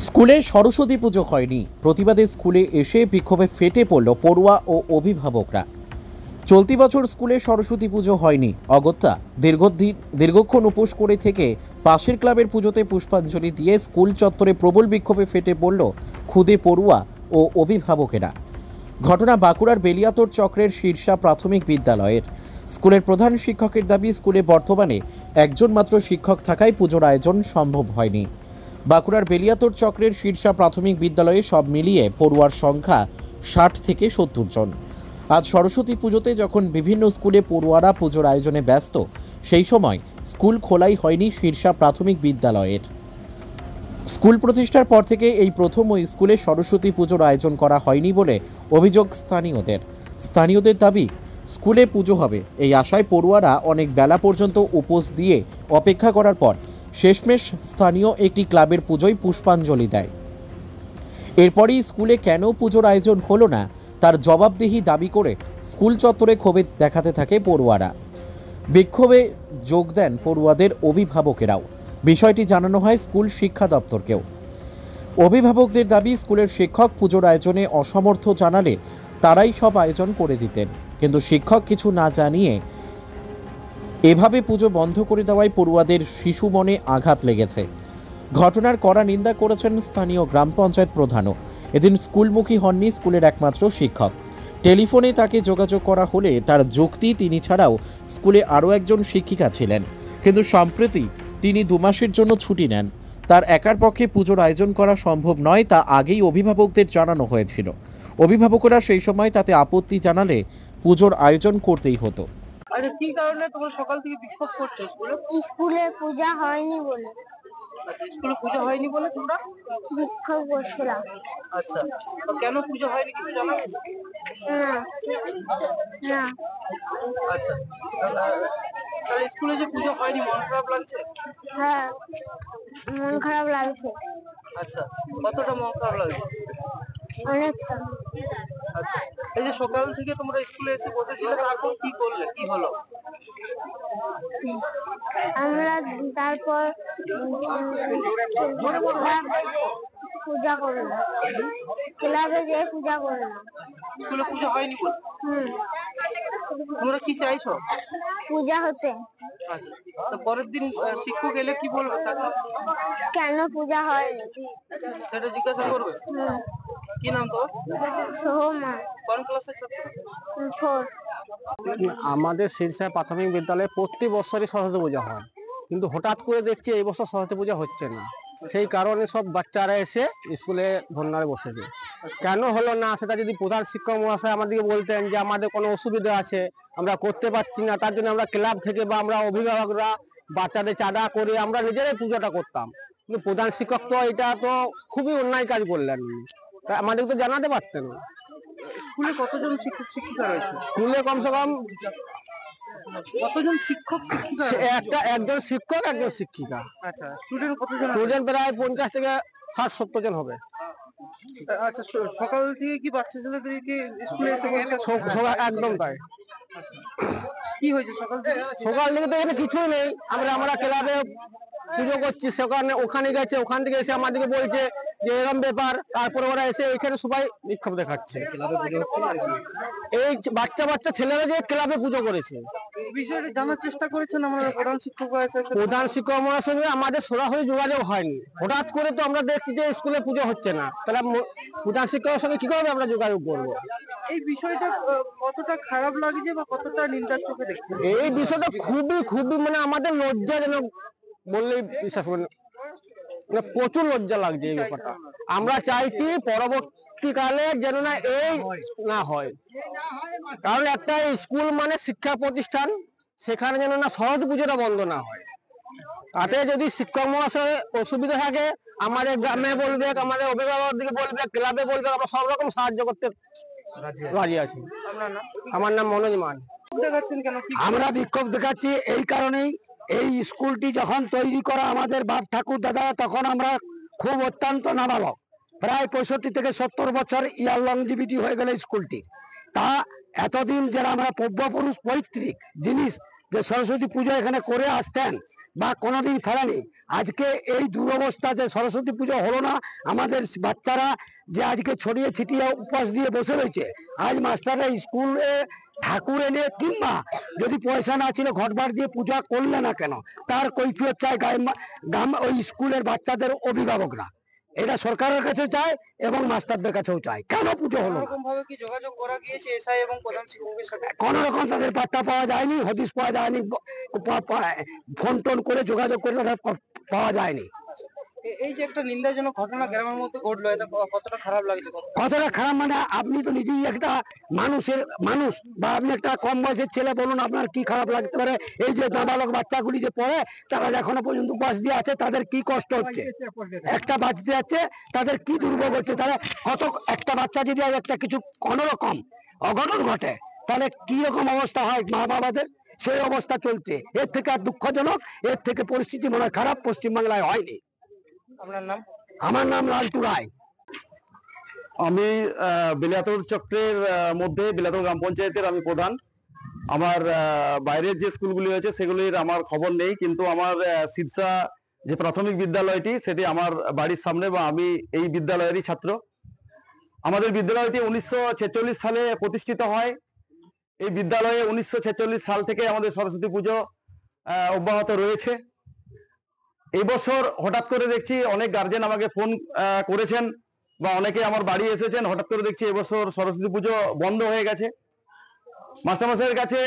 স্কুলে সরস্বতী পুজো হয়নি, প্রতিবাদে স্কুলে এসে বিক্ষোভে ফেটে পড়ল পড়ুয়া ও অভিভাবকরা। চলতি বছর স্কুলে সরস্বতী পুজো হয়নি। অগত্যা দীর্ঘক্ষণ উপোস করে থেকে পাশের ক্লাবের পুজোতে পুষ্পাঞ্জলি দিয়ে স্কুল চত্বরে প্রবল বিক্ষোভে ফেটে পড়ল ক্ষুদে পড়ুয়া ও অভিভাবকেরা। ঘটনা বাঁকুড়ার বেলিয়াতোড় চক্রের শীর্ষা প্রাথমিক বিদ্যালয়ের। স্কুলের প্রধান শিক্ষকের দাবি, স্কুলে বর্তমানে একজন মাত্র শিক্ষক থাকায় পুজোর আয়োজন সম্ভব হয়নি। বাঁকুড়ার বেলিয়াতোড় চক্রের শীর্ষা প্রাথমিক বিদ্যালয়ে সব মিলিয়ে পড়ুয়ার সংখ্যা 60 থেকে 70 জন। আজ সরস্বতী পুজোতে যখন বিভিন্ন স্কুলে পড়ুয়ারা পুজোর আয়োজনে ব্যস্ত, সেই সময় স্কুল খোলাই হয়নি শীর্ষা প্রাথমিক বিদ্যালয়ের। স্কুল প্রতিষ্ঠার পর থেকে এই প্রথম ওই স্কুলে সরস্বতী পুজোর আয়োজন করা হয়নি বলে অভিযোগ স্থানীয়দের দাবি, স্কুলে পুজো হবে এই আশায় পড়ুয়ারা অনেক বেলা পর্যন্ত উপোস দিয়ে অপেক্ষা করার পর শেষমেশ স্থানীয় একটি ক্লাবের পুজোয় পুষ্পাঞ্জলি দেয়। এরপরই স্কুলে কেন পুজোর আয়োজন হলো না তার জবাবদিহি দাবি করে স্কুল চত্বরে ক্ষোভে দেখাতে থাকে পড়ুয়ারা। বিক্ষোভে যোগ দেন পড়ুয়াদের অভিভাবকেরাও। বিষয়টি জানানো হয় স্কুল শিক্ষা দপ্তরকেও। অভিভাবকদের দাবি, স্কুলের শিক্ষক পুজোর আয়োজনে অসমর্থ জানালে তারাই সব আয়োজন করে দিতেন, কিন্তু শিক্ষক কিছু না জানিয়ে এভাবে পুজো বন্ধ করে দেওয়ায় পড়ুয়াদের শিশু মনে আঘাত লেগেছে। ঘটনার কড়া নিন্দা করেছেন স্থানীয় গ্রাম পঞ্চায়েত প্রধানও। এদিন স্কুলমুখী হননি স্কুলের একমাত্র শিক্ষক। টেলিফোনে তাকে যোগাযোগ করা হলে তার যুক্তি, তিনি ছাড়াও স্কুলে আরও একজন শিক্ষিকা ছিলেন, কিন্তু সম্প্রতি তিনি 2 মাসের জন্য ছুটি নেন। তার একার পক্ষে পুজোর আয়োজন করা সম্ভব নয়, তা আগেই অভিভাবকদের জানানো হয়েছিল। অভিভাবকরা সেই সময় তাতে আপত্তি জানালে পুজোর আয়োজন করতেই হতো। আচ্ছা, কি কারণে তোমরা সকাল থেকে বিক্ষোভ করছো স্কুলে? স্কুলে পূজা হয়নি বলে আচ্ছা, স্কুলে পুজো হয়নি বলে তোমরা বিক্ষোভ করছিলাম। আচ্ছা, তো কেন পুজো হয়নি কিছু জানা গেছে? না না আচ্ছা, তাহলে স্কুলে যে পুজো হয়নি মন খারাপ লাগছে? হ্যাঁ, মন খারাপ লাগছে আচ্ছা, কতটা মন খারাপ লাগছে? অনেকটা। আচ্ছা, এই যে সকাল থেকে তোমরা স্কুলে এসে বসেছিলে, তারপর কি করলে, কি হলো? আমরা তারপর পূজা করলাম, ক্লাবে যেয়ে পূজা করলাম। স্কুলে পুজো হয়নি বলে তোমরা কি চাইছো? পূজা হতে। আচ্ছা, তো পরের দিন শিক্ষক এলে কি বলবে তাকে? কেন পূজা হয়নি সেটা জিজ্ঞাসা করবে। কি নাম তোর? সোহমা। কোন ক্লাসের ছাত্র? 4। আমাদের শীর্ষা প্রাথমিক বিদ্যালয়ে প্রতি বছরই সরস্বতী পূজা হয়, কিন্তু হঠাৎ করে দেখছি এই বছর সরস্বতী পূজা হচ্ছে না। সেই কারণে সব বাচ্চারা এসে স্কুলে ধর্নায় বসেছে। কেন হলো না সেটা যদি প্রধান শিক্ষক মহাশয় আমাদেরকে বলতেন যে আমাদের কোনো অসুবিধা আছে, আমরা করতে পারছি না, তার জন্য আমরা ক্লাব থেকে বা আমরা অভিভাবকরা বাচ্চাদের চাঁদা করে আমরা নিজেরাই পুজোটা করতাম। কিন্তু প্রধান শিক্ষক তো এটা তো খুবই অন্যায় কাজ করলেন, তা আমাদেরকে তো জানাতে পারতেন। স্কুলে কতজন শিক্ষক শিক্ষিকা রয়েছে? স্কুলে কমসে কম কতজন শিক্ষক শিক্ষিকা? একজন শিক্ষক, একজন শিক্ষিকা। আচ্ছা, স্টুডেন্ট কতজন? স্টুডেন্ট প্রায় 50 থেকে 60-70 জন হবে। আচ্ছা, সকাল থেকে কি বাচ্চা ছেলেদেরকে স্কুলে এসে একদম তাই। কি হয়েছে সকাল থেকে? সকাল থেকে তো এখানে কিছুই নেই। আমরা ক্লাবে পুজো করছি, সেখানে ওখানে গেছে, ওখান থেকে এসে আমাদেরকে বলছে যে এরকম ব্যাপার। তারপরে ওরা এসে এখানে সবাই বিক্ষোভ দেখাচ্ছে। এই বাচ্চা ছেলেরা যে ক্লাবে পুজো করেছে, বিষয়টা জানার চেষ্টা করেছেন আমরা প্রধান শিক্ষক? প্রধান শিক্ষক মহাশয়ের সঙ্গে আমাদের সরাসরি যোগাযোগ হয়নি। হঠাৎ করে তো আমরা দেখছি যে স্কুলে পুজো হচ্ছে না, তাহলে প্রধান শিক্ষকের সঙ্গে কি করে আমরা যোগাযোগ করবো? এই বিষয়টা কতটা খারাপ লাগছে বা কতটা নিন্দার চোখে দেখছে? এই বিষয়টা খুবই মানে আমাদের লজ্জাজনক বললেই বিশ্বাস করেন, মানে প্রচুর লজ্জা লাগছে এই ব্যাপারটা। আমরা চাইছি পরবর্তীকালে যেন না এই না হয়, কারণ একটা স্কুল মানে শিক্ষা প্রতিষ্ঠান, সেখানে যেন না সরস্বতী পুজোটা বন্ধ না হয়। তাতে যদি শিক্ষক মহাশয় অসুবিধা থাকে আমাদের গ্রামে বলবে, আমাদের অভিভাবকদেরকে বলবে, ক্লাবে বলবে, আমরা সব রকম সাহায্য করতে রাজি আছি। আমার নাম মনোজ মান। আমরা বিক্ষোভ দেখাচ্ছি এই কারণেই, এই স্কুলটি যখন তৈরি করা আমাদের বাপ ঠাকুর দাদা, তখন আমরা খুব অত্যন্ত নাবালক, প্রায় 65 থেকে 70 বছর ইয়ার লংজিভিটি হয়ে গেল স্কুলটি। তা এতদিন যারা আমরা পূর্বপুরুষ পৈতৃক জিনিস যে সরস্বতী পুজো এখানে করে আসতেন, বা কোনোদিন ফেলেনি। আজকে এই দুরবস্থা যে সরস্বতী পুজো হলো না, আমাদের বাচ্চারা যে আজকে ছড়িয়ে ছিটিয়ে উপবাস দিয়ে বসে রয়েছে, আজ মাস্টাররা স্কুলে ঠাকুর এনে কিংবা যদি পয়সা না ছিল ঘটবার দিয়ে পূজা করলে না কেন, তার কৈফিয়ত চায় গ্রাম ওই স্কুলের বাচ্চাদের অভিভাবকরা। এটা সরকারের কাছে চায় এবং মাস্টারদের কাছেও চায়, কেন পুজো হলো না? এরকম ভাবে কি যোগাযোগ করা গিয়েছে এসআই এবং প্রধান শিক্ষকের সাথে? কোন রকম তাদের বার্তা পাওয়া যায়নি, হদিশ পাওয়া যায়নি, ফোন টোন করে যোগাযোগ করে তাদের পাওয়া যায়নি। এই যে একটা নিন্দাজনক ঘটনা গ্রামের মধ্যে ঘটলো, এটা কতটা খারাপ লাগছে? কতটা খারাপ মানে আপনি তো নিজেই একটা মানুষ, বা আপনি একটা কম বয়সের ছেলে, বলুন আপনার কি খারাপ লাগতে পারে? এই যে নাবালক বাচ্চাগুলি যে পড়ে, তারা এখনো পর্যন্ত উপবাস দিয়ে আছে, তাদের কি কষ্ট হচ্ছে, একটা বাঁচতে যাচ্ছে, তাদের কি দুর্ভোগ হচ্ছে। তারা কত, একটা বাচ্চা যদি একটা কিছু কোনো রকম অঘটন ঘটে, তাহলে কি রকম অবস্থা হয় মা বাবাদের, সেই অবস্থা চলছে। এর থেকে আর দুঃখজনক, এর থেকে পরিস্থিতি মনে হয় খারাপ পশ্চিমবাংলায় হয়নি। আপনার নাম? আমার নাম লালটু রায়। আমি বেলিয়াতোড় চক্রের মধ্যে বেলিয়াতোড় গ্রাম পঞ্চায়েতের আমি প্রধান। আমার বাইরের যে স্কুলগুলি হয়েছে সেগুলির আমার খবর নেই, কিন্তু আমার সিরসা যে প্রাথমিক বিদ্যালয়টি সেটি আমার বাড়ির সামনে, বা আমি এই বিদ্যালয়েরই ছাত্র। আমাদের বিদ্যালয়টি 1946 সালে প্রতিষ্ঠিত হয়। এই বিদ্যালয়ে 1946 সাল থেকে আমাদের সরস্বতী পুজো অব্যাহত রয়েছে। এই বছর হঠাৎ করে দেখছি অনেক গার্জেন আমাকে ফোন করেছেন বা অনেকে আমার বাড়ি এসেছেন, হঠাৎ করে দেখছি এবছর সরস্বতী পুজো বন্ধ হয়ে গেছে। মাস্টারমশাইয়ের কাছে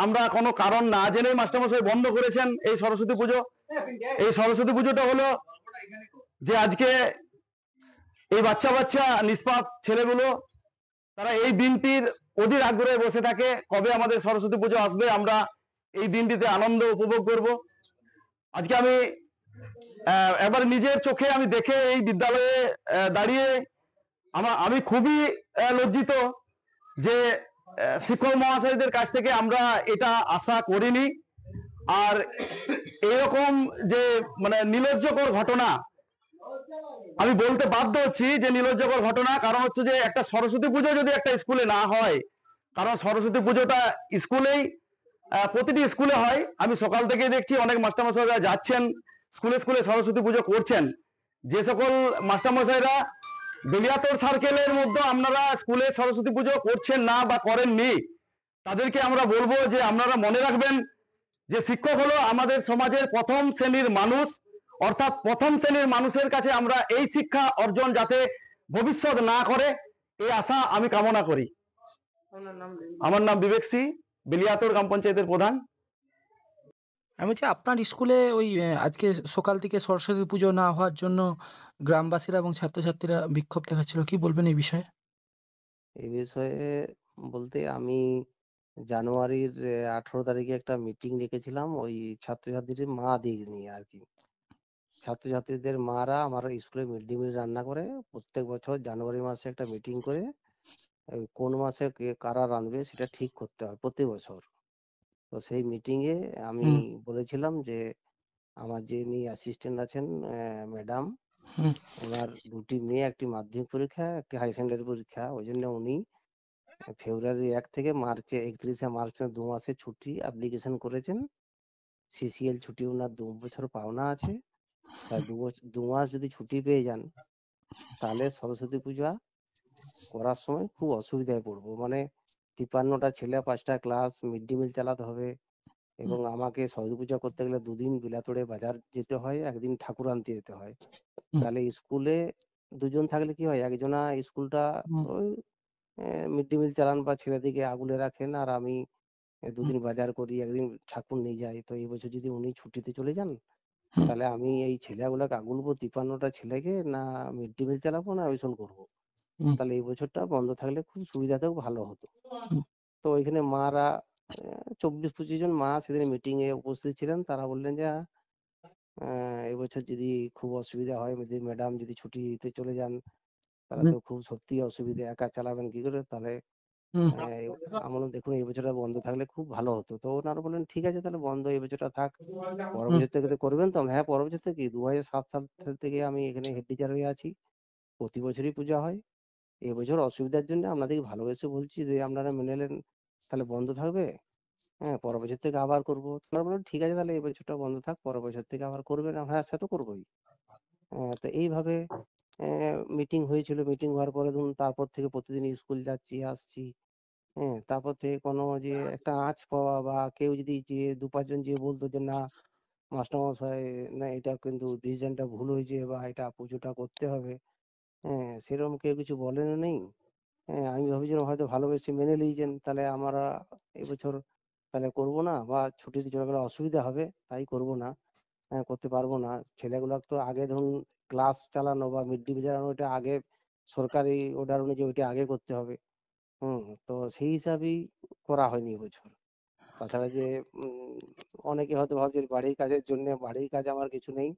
আমরা কোনো কারণ না জেনেই মাস্টারমশাই বন্ধ করেছেন এই সরস্বতী পুজো। এই সরস্বতী পুজোটা হলো যে আজকে এই বাচ্চা নিষ্পাপ ছেলেগুলো তারা এই দিনটির অধীর আগ্রহে বসে থাকে, কবে আমাদের সরস্বতী পুজো আসবে, আমরা এই দিনটিতে আনন্দ উপভোগ করব। আজকে আমি একবার নিজের চোখে আমি দেখে এই বিদ্যালয়ে দাঁড়িয়ে আমি খুবই লজ্জিত যে শিক্ষক মহাশয়দের কাছ থেকে আমরা এটা আশা করিনি। আর এরকম যে মানে নির্লজ্জকর ঘটনা, আমি বলতে বাধ্য হচ্ছি যে নির্লজ্জকর ঘটনা, কারণ হচ্ছে যে একটা সরস্বতী পুজো যদি একটা স্কুলে না হয়, কারণ সরস্বতী পুজোটা স্কুলেই প্রতিটি স্কুলে হয়। আমি সকাল থেকে দেখছি অনেক মাস্টারমশাইরা যাচ্ছেন স্কুলে স্কুলে সরস্বতী পুজো করছেন। যে সকল মাস্টারমশাইরা বেলিয়াতোড় সার্কেলের মধ্যে আপনারা স্কুলে সরস্বতী পুজো করছেন না বা করেননি, তাদেরকে আমরা বলবো যে আপনারা মনে রাখবেন যে শিক্ষক হলো আমাদের সমাজের প্রথম শ্রেণীর মানুষ, অর্থাৎ প্রথম শ্রেণীর মানুষের কাছে আমরা এই শিক্ষা অর্জন যাতে ভবিষ্যৎ না করে, এই আশা আমি কামনা করি। আপনার নাম? আমার নাম বিবেক সি, বেলিয়াতোড় গ্রাম পঞ্চায়েতের প্রধান। আমি বলছি আপনার স্কুলে ওই আজকে সকাল থেকে সরস্বতী পুজো না হওয়ার জন্য গ্রামবাসীরা এবং ছাত্রছাত্রীরা বিক্ষোভ দেখাচ্ছিল, কি বলবেন এই বিষয়ে? এই বিষয়ে বলতে আমি জানুয়ারির 18 তারিখে একটা মিটিং রেখেছিলাম ওই ছাত্রছাত্রীদের মাদের নিয়ে আর কি। ছাত্রছাত্রীদের মারা আমার স্কুলে মিড ডে মিল রান্না করে প্রত্যেক বছর জানুয়ারি মাসে একটা মিটিং করে কোন মাসে কারা রাঁধবে সেটা ঠিক করতে হয় প্রতি বছর। তো সেই মিটিং এ আমি বলেছিলাম যে আমার যিনি অ্যাসিস্ট্যান্ট আছেন ম্যাডাম, ওনার দুটি মেয়ে, একটি মাধ্যমিক পরীক্ষা একটি হাই সেকেন্ডারি পরীক্ষা, ওই জন্য উনি ফেব্রুয়ারি 1 থেকে মার্চে 31শে মার্চ 2 মাসের ছুটি অ্যাপ্লিকেশন করেছেন। সিসিএল ছুটি ওনার 2 বছর পাওনা আছে, তাই 2 মাস যদি ছুটি পেয়ে যান তাহলে সরস্বতী পূজা করার সময় খুব অসুবিধায় পড়বো। মানে 53টা ছেলে, 5টা ক্লাস, মিড ডে মিল চালাতে হবে, এবং আমাকে সরস্বতী পূজা করতে গেলে 2 দিন বিলাতোড়ে বাজার যেতে হয়, একদিন ঠাকুর আনতে যেতে হয়। তাহলে স্কুলে দুজন থাকলে কি হয়, একজনা স্কুলটা ওই মিড ডে মিল চালান বা ছেলেদিকে আগলে রাখেন, আর আমি 2 দিন বাজার করি, একদিন ঠাকুর নিয়ে যাই। তো এই বছর যদি উনি ছুটিতে চলে যান তাহলে আমি এই ছেলেগুলোকে আগুলবো 53টা ছেলেকে, না মিড ডে মিল চালাবো না ওইসব করবো। তাহলে এই বছরটা বন্ধ থাকলে খুব সুবিধাতেও ভালো হতো। তো ওইখানে মারা 24-25 জন মা সেদিন মিটিং এ উপস্থিত ছিলেন। তারা বললেন যে এবছর যদি খুব অসুবিধা হয়, যদি ম্যাডাম যদি ছুটিতে চলে যান তাহলে তো খুব সত্যি অসুবিধা, একা চালাবেন কি করে, তাহলে আমরা দেখুন এই বছরটা বন্ধ থাকলে খুব ভালো হতো। তো ওনারা বললেন ঠিক আছে তাহলে বন্ধ এই বছরটা থাক, পরের বছর থেকে করবেন তো? হ্যাঁ, পরের বছর থেকে 2007 সাল থেকে আমি এখানে হেড টিচার হয়ে আছি, প্রতি বছরই পূজা হয়। এবছর অসুবিধার জন্য আপনাদেরকে ভালোবেসে বলছি যে আপনারা মেনে নেন, তাহলে বন্ধ থাকবে। হ্যাঁ, পরের বছর থেকে আবার করবো। তারা বললো ঠিক আছে তাহলে এই বছরটা বন্ধ থাক, পরের বছর থেকে আবার করবেন। হ্যাঁ, সে তো করবোই। তো এইভাবে মিটিং হয়েছিল। মিটিং হওয়ার পরে ধরুন তারপর থেকে প্রতিদিন স্কুল যাচ্ছি আসছি। হ্যাঁ, তারপর থেকে কোনো যে একটা আঁচ পাওয়া বা কেউ যদি যে 2-5 জন যে বলতো যে না মাস্টারমশাই, না এটা কিন্তু ডিসিশনটা ভুল হয়েছে বা এটা পুজোটা করতে হবে, হ্যাঁ, সেরকম কেউ কিছু বলেনও নেই। হ্যাঁ, আমি ভাবছিলাম হয়তো ভালোবেসে মেনে নিয়েছেন, তাহলে আমরা এবছর তাহলে করবো না, বা ছুটিতে চলে গেলে অসুবিধা হবে তাই করবো না। হ্যাঁ, করতে পারবো না। ছেলেগুলো তো আগে ধরুন ক্লাস চালানো বা মিড ডে মিল চালানো, ওটা আগে সরকারি অর্ডার অনুযায়ী ওইটা আগে করতে হবে। তো সেই হিসাবেই করা হয়নি এবছর। তাছাড়া যে অনেকে হয়তো ভাবছে বাড়ির কাজের জন্য, বাড়ির কাজ আমার কিছু নেই,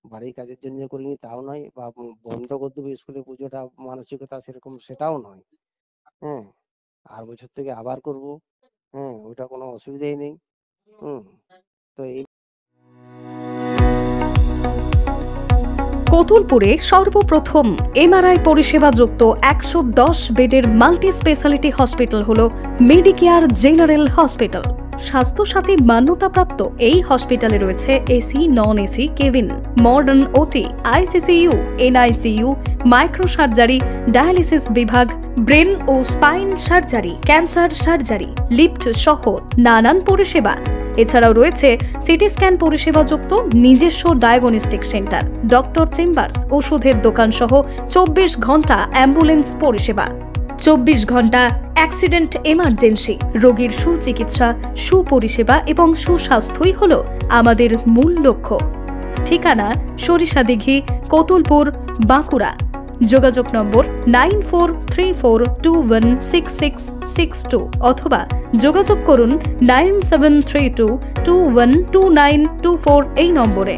বাড়ির কাজের জন্য করিনি তাও নয়, বা বন্ধ করে দেবো স্কুলে পুজোটা মানসিকতা সেরকম সেটাও নয়। হ্যাঁ, আর বছর থেকে আবার করব। হ্যাঁ, ওটা কোনো অসুবিধাই নেই। হুম তো এই কতুলপুরে সর্বপ্রথম এমআরআই পরিষেবা যুক্ত 110 বেডের মাল্টি স্পেশালিটি হসপিটাল হল মেডিকেয়ার জেনারেল হসপিটাল। স্বাস্থ্যসাথী মান্যতাপ্রাপ্ত এই হসপিটালে রয়েছে AC, non AC cabin, modern OT, ICCU, NICU, micro surgery, dialysis বিভাগ, ব্রেন ও spine surgery, cancer surgery, lift সহ নানান পরিষেবা। এছাড়াও রয়েছে সিটি স্ক্যান পরিষেবা যুক্ত নিজস্ব ডায়াগনস্টিক সেন্টার, ডক্টর চেম্বার্স, ওষুধের দোকান সহ 24 ঘন্টা অ্যাম্বুলেন্স পরিষেবা। 24 ঘন্টা অ্যাক্সিডেন্ট এমার্জেন্সি, রোগীর সুচিকিৎসা, সুপরিষেবা এবং সুস্বাস্থ্যই হল আমাদের মূল লক্ষ্য। ঠিকানা সরিষাদিঘি, কতুলপুর, বাঁকুড়া। যোগাযোগ নম্বর 9434216662 অথবা যোগাযোগ করুন 9732212924 এই নম্বরে।